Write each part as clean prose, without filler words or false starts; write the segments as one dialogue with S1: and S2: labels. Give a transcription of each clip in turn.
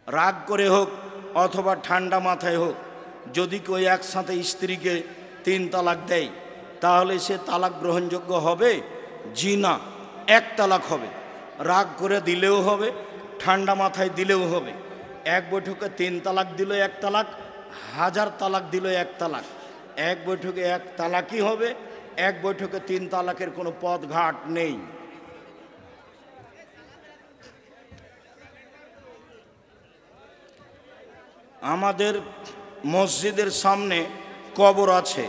S1: রাগ করে হোক অথবা ঠান্ডা মাথায় হোক, যদি কেউ একসাথে স্ত্রীকে 3 তালাক দেয় তাহলে সে তালাক গ্রহণযোগ্য হবে? জি না, 1 তালাক হবে। রাগ করে দিলেও হবে, ঠান্ডা মাথায় দিলেও হবে। এক বৈঠকে 3 তালাক দিল 1 তালাক, 1000 তালাক দিল 1 তালাক। এক বৈঠকে 1 তালাকই হবে, এক বৈঠকে 3 তালাকের কোনো পথ ঘাট নেই। আমাদের মসজিদের সামনে কবর আছে,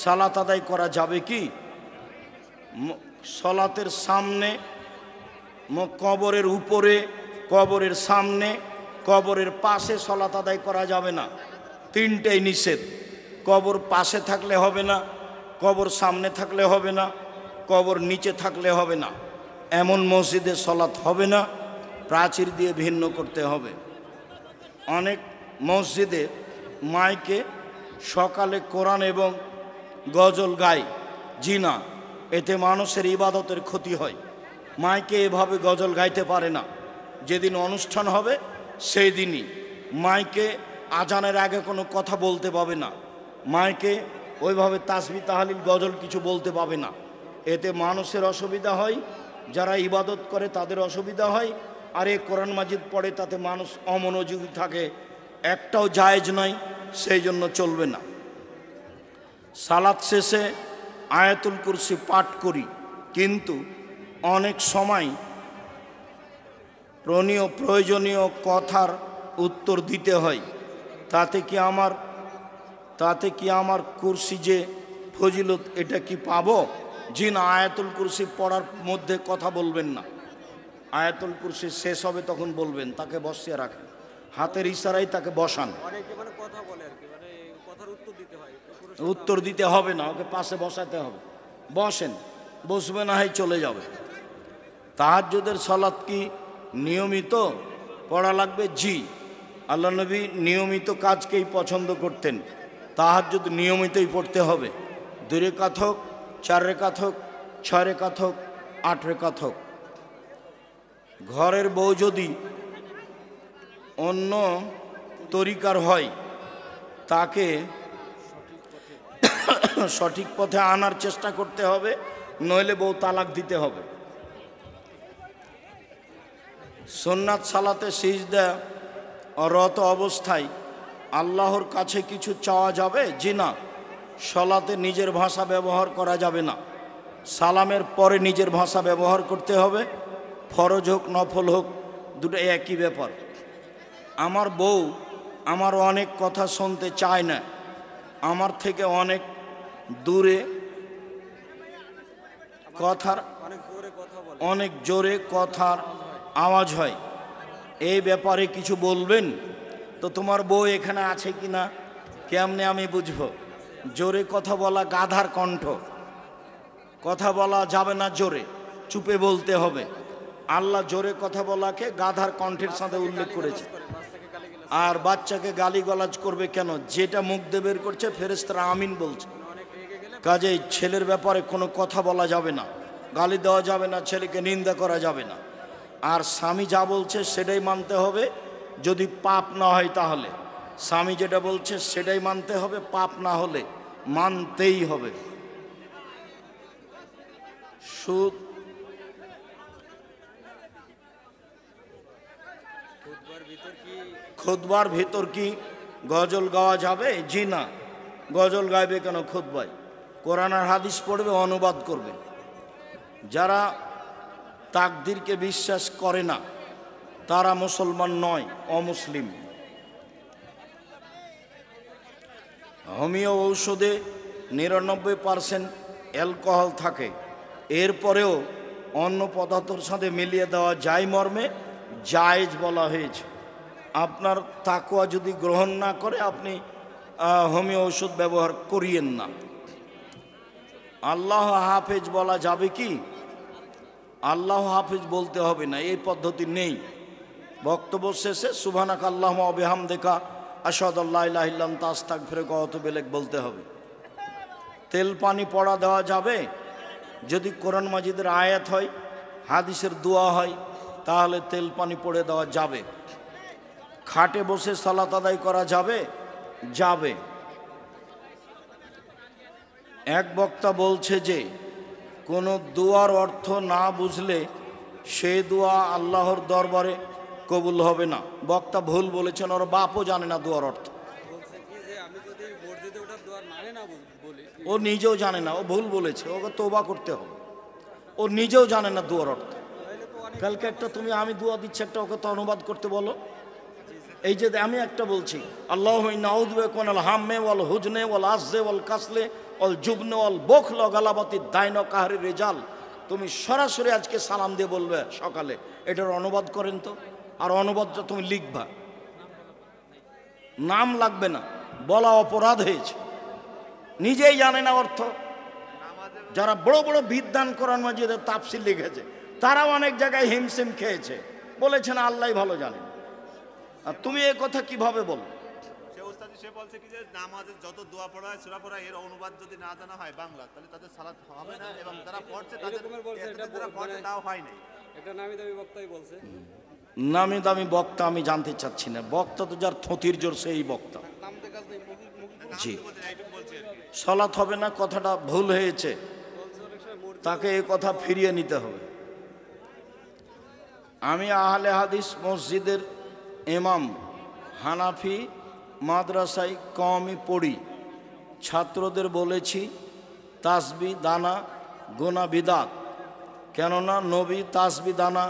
S1: সালাত আদায় করা যাবে কি? সালাতের সামনে, কবরের উপরে, কবরের সামনে, কবরের পাশে সালাত আদায় করা যাবে না। 3টেই নিষেধ। কবর পাশে থাকলে হবে না, কবর সামনে থাকলে হবে না, কবর নিচে থাকলে হবে না। এমন মসজিদে সালাত হবে না, প্রাচীর দিয়ে ভিন্ন করতে হবে। অনেক মসজিদে মাইকে সকালে কোরআন এবং গজল গায়। জি না, এতে মানুষের ইবাদতের ক্ষতি হয়। মাইকে এভাবে গজল গাইতে পারে না। যেদিন অনুষ্ঠান হবে সেই দিনই মাইকে আজানের আগে কোনো কথা বলতে পাবে না, মাইকে ওইভাবে তাসবিহ তাহলিল গজল কিছু বলতে পাবে না। এতে মানুষের অসুবিধা হয়, যারা ইবাদত করে তাদের অসুবিধা হয়, আর এই কোরআন মাজিদ পড়ে তাতে মানুষ অমনোযোগী থাকে, একটাও জায়েজ নয়, সেই জন্য চলবে না। সালাত শেষে আয়াতুল কুরসি পাঠ করি, কিন্তু অনেক সময় প্রয়োজনীয় কথার উত্তর দিতে হয়। তাতে কি আমার কুরসি যে ফজিলত, এটা কি পাবো? জি না, আয়াতুল কুরসি পড়ার মধ্যে কথা বলবেন না। আয়াতুল কুরসি শেষ হবে তখন বলবেন, তাকে বসিয়ে রাখেন, হাতের ইশারায় তাকে বসান। উত্তর দিতে হবে না, ওকে পাশে বসাতে হবে। বসেন, বসবে না হয় চলে যাবে। তাহাজ্জুদের সালাত কি নিয়মিত পড়া লাগবে? জি, আল্লাহ নবী নিয়মিত কাজকেই পছন্দ করতেন। তাহাজ্জুদ নিয়মিতই পড়তে হবে। 2 রাকাত হোক, 4 রাকাত হোক, 6 রাকাত হোক, 8 রাকাত হোক। ঘরের বউ যদি অন্য তরিকার হয়, তাকে সঠিক পথে আনার চেষ্টা করতে হবে, নইলে বউ তালাক দিতে হবে। সুন্নাত সালাতে সিজদা রত অবস্থায় আল্লাহর কাছে কিছু চাওয়া যাবে? জি না, সালাতে নিজের ভাষা ব্যবহার করা যাবে না। সালামের পরে নিজের ভাষা ব্যবহার করতে হবে। ফরজ হোক নফল হোক, দুটো একই ব্যাপার। আমার বউ আমার অনেক কথা শুনতে চায় না, আমার থেকে অনেক দূরে অনেক জোরে কথার আওয়াজ হয়, এই ব্যাপারে কিছু বলবেন? তো তোমার বউ এখানে আছে কি না কেমনে আমি বুঝবো? জোরে কথা বলা গাধার কণ্ঠ, কথা বলা যাবে না জোরে, চুপে বলতে হবে। আল্লাহ জোরে কথা বলাকে গাধার কণ্ঠের সাথে উল্লেখ করেছে। আর বাচ্চাকে গালিগালাজ করবে কেন? যেটা মুখ দিয়ে বের করছে ফেরেশতারা আমিন বলছে। কাজেই ছেলের ব্যাপারে কোনো কথা বলা যাবে না, গালি দেওয়া যাবে না, ছেলেকে নিন্দা করা যাবে না। আর স্বামী যা বলছে সেটাই মানতে হবে, যদি পাপ না হয় তাহলে। স্বামী যেটা বলছে সেটাই মানতে হবে, পাপ না হলে মানতেই হবে। সুদ খুতবার ভিতর কি গজল গাওয়া যাবে? জি না, গজল গাইবে কেন খুতবায়? কোরআন আর হাদিস পড়বে, অনুবাদ করবে। যারা তাকদীরকে বিশ্বাস করে না তারা মুসলমান নয়, অমুসলিম। হোমিও ঔষধে 99% অ্যালকোহল থাকে, এরপরেও অন্য পদার্থের সাথে মিলিয়ে দেওয়া যায় মর্মে জায়েজ বলা হয়েছে। আপনার তাকওয়া যদি গ্রহণ না করে আপনি হোমিও ঔষধ ব্যবহার করিয়েন না। আল্লাহ হাফেজ বলা যাবে কি? আল্লাহ হাফেজ বলতে হবে না, এই পদ্ধতি নেই। বক্তব্য শেষে সুবহানাক আল্লাহুম্মা ওয়া বিহামদিকা আশহাদু আল্লা ইলাহা ইল্লা আনতা আস্তাগফিরুকা ওয়া আতুবু ইলাইক বলতে হবে। তেল পানি পড়া দেওয়া যাবে? যদি কোরআন মাজিদের আয়াত হয়, হাদিসের দোয়া হয়, তাহলে তেল পানি পড়ে দেওয়া যাবে। খাটে বসে সালাত আদায় করা যাবে? যাবে। এক বক্তা বলছে যে কোনো দোয়ার অর্থ না বুঝলে সেই দোয়া আল্লাহর দরবারে কবুল হবে না। বক্তা ভুল বলেছেন, ওর বাপও জানে না দোয়ার অর্থ। ও নিজেও জানে না, ও ভুল বলেছে, ওকে তওবা করতে হবে। ও নিজেও জানে না দোয়ার অর্থ। কালকে একটা তুমি, আমি দোয়া দিচ্ছি একটা, ওকে তো অনুবাদ করতে বলো। এই যে আমি একটা বলছি, আল্লাহুম্মা ইন্নী আউযু বিকা মিনাল হাম্মি ওয়াল হুজনি ওয়াল আজজি ওয়াল কাসলি ওয়াল জুবনি ওয়াল বুখলি ওয়া গালাবাতিদ দাইন ওয়া কাহরির রিজাল। তুমি সরাসরি আজকে সালাম দিয়ে বলবে সকালে, এটার অনুবাদ করেন তো। আর অনুবাদটা তুমি লিখবা, নাম লাগবে না, বলা অপরাধ হয়েছে। নিজেই জানে না অর্থ। যারা বড় বড় বিদ্বান কোরআন মাজিদের তাফসীর লিখেছে, তারাও অনেক জায়গায় হিমশিম খেয়েছে, বলেছেন আল্লাহই ভালো জানেন। আর তুমি এই কথা কিভাবে বল?
S2: সে বলছে কি যে নামাজে যত দোয়া পড়া হয় সূরা পড়া, এর অনুবাদ যদি না জানা হয় বাংলা, তাহলে তাদের সালাত হবে না, এবং যারা পড়ছে তাদের তাও হয় না। এটা নামি দামি বক্তাই বলছে।
S1: নামি দামি বক্তা আমি জানতে চাচ্ছি না, বক্তা তো যার থতির জোর সেই বক্তা। জি, সালাত হবে না কথাটা ভুল হয়েছে, তাকে এই কথা ফিরিয়ে নিতে হবে। আমি আহলে হাদিস মসজিদের ইমাম, হানাফি মাদ্রাসায় কওমি পড়ি। ছাত্রদের বলেছি তাসবি দানা গোনা বিদাত, কেননা নবী তাসবি দানা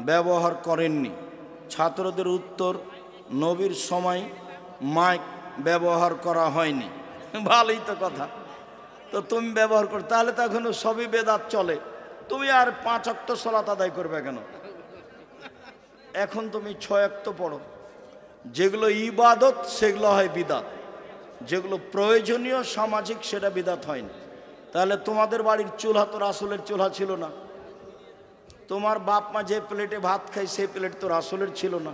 S1: ব্যবহার করেননি। ছাত্রদের উত্তর, নবীর সময় মাইক ব্যবহার করা হয়নি। ভালোই তো কথা, তো তুমি ব্যবহার কর, তাহলে তো এখনো সবই বেদাত চলে। তুমি আর 5 ওয়াক্ত সালাত আদায় করবে কেন? এখন তুমি 6 ওয়াক্ত পড়ো। যেগুলো ইবাদত সেগুলো হয় বিদাত, যেগুলো প্রয়োজনীয় সামাজিক সেটা বিদাত হয়নি। তাহলে তোমাদের বাড়ির চুলহা তো রাসূলের চুলহা ছিল না। তোমার বাপ মা যে প্লেটে ভাত খায় সেই প্লেট তো রাসূলের ছিল না।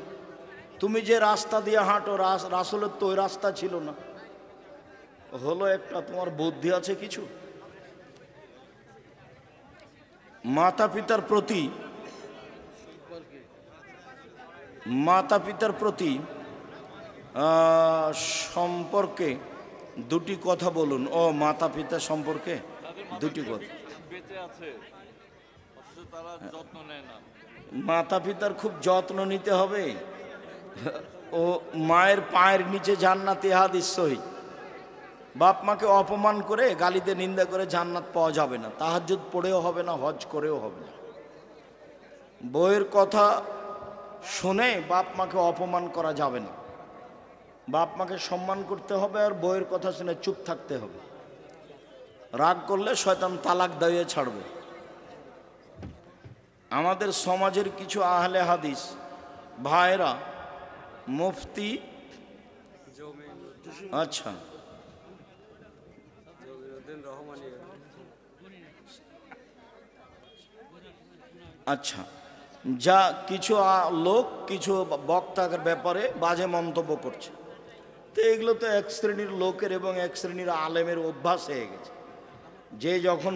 S1: তুমি যে রাস্তা দিয়ে হাঁটো রাসূলের তো ওই রাস্তা ছিল না। হলো একটা, তোমার বুদ্ধি আছে কিছু? মাতা পিতার প্রতি সম্পর্কে দুটি কথা বলুন। ও মাতা পিতা সম্পর্কে দুটি কথা। মাতা পিতার খুব যত্ন নিতে হবে। ও মায়ের পায়ের নিচে জান্নাতে হাদিস সহিহ। বাপ মাকে অপমান করে গালিতে নিন্দা করে জান্নাত পাওয়া যাবে না। তাহাজ্জুদ পড়েও হবে না, হজ করেও হবে না। বইয়ের কথা শুনে বাপ মাকে অপমান করা যাবে না। বাপ মাকে সম্মান করতে হবে, আর বইয়ের কথা শুনে চুপ থাকতে হবে। রাগ করলে শয়তান তালাক দিয়ে ছাড়বে। আমাদের সমাজের কিছু আহলে হাদিস ভাইরা মুফতি, আচ্ছা আচ্ছা, যা কিছু লোক কিছু বক্তার ব্যাপারে বাজে মন্তব্য করছে, তো এগুলো তো এক শ্রেণীর লোকের এবং এক শ্রেণীর আলেমের অভ্যাস হয়ে গেছে। যে যখন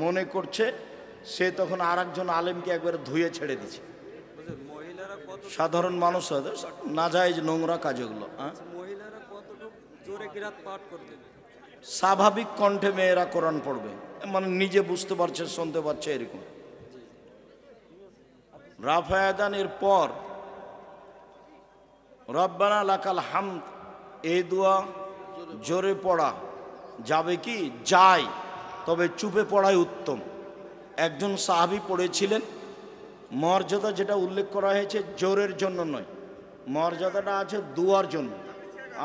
S1: মনে করছে সে তখন আর একজন আলেমকে একবারে ধুয়ে ছেড়ে দিচ্ছে। সাধারণ মানুষ নাজায়েজ নোংরা কাজ এগুলো। স্বাভাবিক কণ্ঠে মেয়েরা কোরআন পড়বে, মানে নিজে বুঝতে পারছে, শুনতে পারছে, এরকম। রাফায়াদানের পর রব্বানা লাকাল হামদ এই দোয়া জোরে পড়া যাবে কি? যায়, তবে চুপে পড়াই উত্তম। একজন সাহাবী পড়েছিলেন। মর্যাদা যেটা উল্লেখ করা হয়েছে জোরের জন্য নয়, মর্যাদাটা আছে দুয়ার জন্য।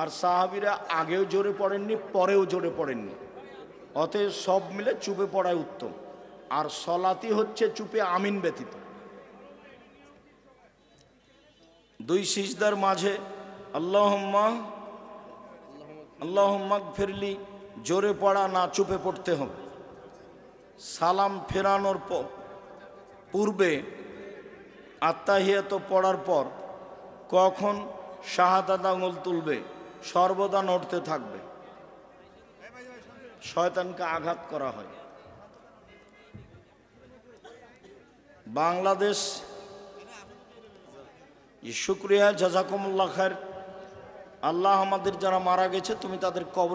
S1: আর সাহাবীরা আগেও জোরে পড়েননি, পরেও জোরে পড়েননি। অতএব সব মিলে চুপে পড়াই উত্তম। আর সলাতি হচ্ছে চুপে আমিন ব্যতীত। 2 সিজদার মাঝে আল্লাহুম্মা গফিরলি জোরে পড়া না, চুপে পড়তে হবে। সালাম ফেরানোর পূর্বে আত্তাহিয়াত পড়ার পর কখন শাহাদাত আঙুল তুলবে? সর্বদা নড়তে থাকবে, শয়তানকে আঘাত করা হয়। বাংলাদেশ শুক্রিয়া, জাযাকুমুল্লাহ খায়ের। আল্লাহ আমাদের যারা মারা গেছে তুমি তাদের কবর